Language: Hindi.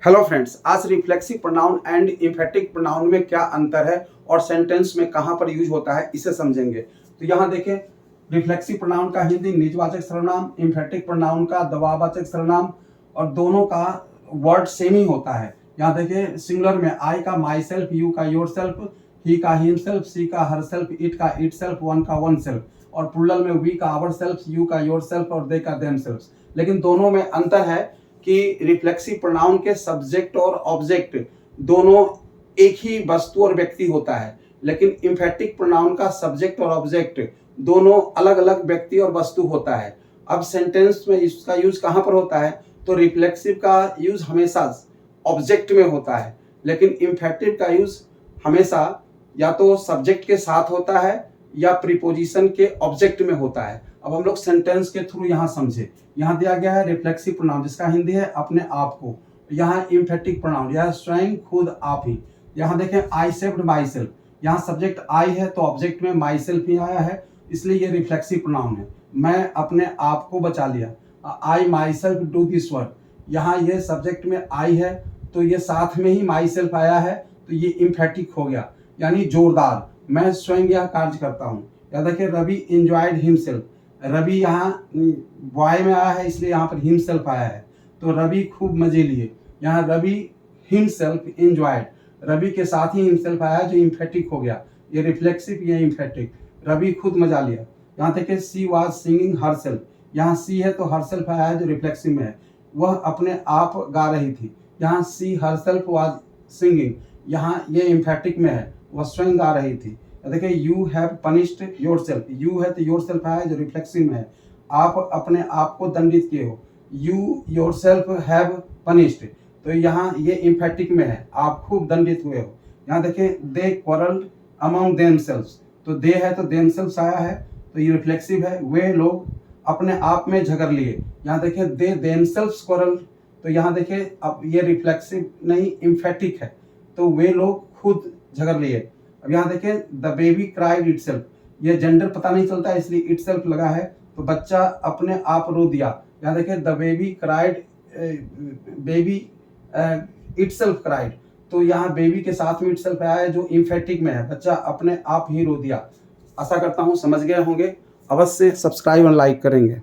हेलो फ्रेंड्स, आज reflexive pronoun and emphatic pronoun में क्या अंतर है और सेंटेंस में कहाँ पर यूज होता है इसे समझेंगे। तो यहाँ देखें, रिफ्लेक्सिव प्रोनाउन का हिंदी निजवाचक सर्वनाम, एम्फेटिक प्रोनाउन का दवावाचक सर्वनाम और दोनों का वर्ड सेम ही होता है। यहाँ देखिए, सिंगुलर में आई का माई सेल्फ, यू का योर सेल्फ, ही का हिम सेल्फ, सी का हर सेल्फ, इट का इट सेल्फ, वन का वन सेल्फ और प्लूरल में वी का आवर सेल्फ, यू का योर सेल्फ और दे का देम सेल्फ। लेकिन दोनों में अंतर है कि रिफ्लेक्सिव प्रोनाउन के सब्जेक्ट और ऑब्जेक्ट दोनों एक ही वस्तु और व्यक्ति होता है, लेकिन एम्फेटिक प्रोनाउन का सब्जेक्ट और ऑब्जेक्ट दोनों अलग अलग व्यक्ति और वस्तु होता है। अब सेंटेंस में इसका यूज कहाँ पर होता है, तो रिफ्लेक्सिव का यूज हमेशा ऑब्जेक्ट में होता है, लेकिन एम्फेटिक का यूज हमेशा या तो सब्जेक्ट के साथ होता है या प्रीपोजिशन के ऑब्जेक्ट में होता है। अब हम लोग सेंटेंस के थ्रू यहाँ समझे। यहाँ दिया गया है रिफ्लेक्सिव प्रोनाउन, जिसका हिंदी है अपने आप को। यहाँ एम्फेटिक प्रोनाउन, यह स्वयं खुद आप ही। यहाँ देखें, आई सेव्ड माई सेल्फ, यहाँ सब्जेक्ट आई है तो ऑब्जेक्ट में माई सेल्फ ही आया है, इसलिए ये रिफ्लेक्सिव प्रोनाउन है। मैं अपने आप को बचा लिया, I myself do this work, यहाँ ये सब्जेक्ट में आई है तो ये साथ में ही माई सेल्फ आया है, तो ये एम्फेटिक हो गया, यानी जोरदार। मैं स्वयं यह कार्य करता हूँ। या देखिए, रवि इंजॉयड हिमसेल्फ, रवि यहाँ बॉय में आया है इसलिए यहाँ पर हिमसेल्फ आया है, तो रवि खूब मजे लिए। यहाँ रवि हिमसेल्फ इंजॉयड, रवि के साथ ही हिमसेल्फ आया जो एम्फेटिक हो गया, ये रिफ्लेक्सिव, ये एम्फेटिक। रवि खुद मजा लिया। यहाँ देखिए, she was singing her self, यहाँ सी है तो हर सेल्फ आया है जो रिफ्लेक्सिव में है, वह अपने आप गा रही थी। यहाँ सी हर सेल्फ वाज सिंगिंग, यहाँ ये एम्फेटिक में है, वह स्वयं गा रही थी। देखिए, you have punished your self, you है तो योर सेल्फ आया जो रिफ्लेक्सिव में है, आप अपने आप को दंडित किए हो। You your self have punished, तो यहाँ ये एम्फेटिक में है, आप खूब दंडित हुए हो। यहाँ देखें, दे क्वारल्ड अमंग देमसेल्व्स, तो दे है तो देमसेल्व्स आया है तो ये रिफ्लेक्सिव है, वे लोग अपने आप में झगड़ लिए। यहाँ देखें, दे देमसेल्व्स क्वारल्ड, तो यहाँ देखें अब ये रिफ्लेक्सिव नहीं एम्फेटिक है, तो वे लोग खुद झगड़ लिए। अब यहाँ देखें, द बेबी क्राइड इटसेल्फ, ये जेंडर पता नहीं चलता इसलिए इटसेल्फ लगा है, तो बच्चा अपने आप रो दिया। यहाँ देखें, the baby cried, baby itself cried, तो यहाँ बेबी के साथ में इटसेल्फ आया है जो एम्फेटिक में है, बच्चा अपने आप ही रो दिया। आशा करता हूँ समझ गए होंगे। अवश्य सब्सक्राइब और लाइक करेंगे।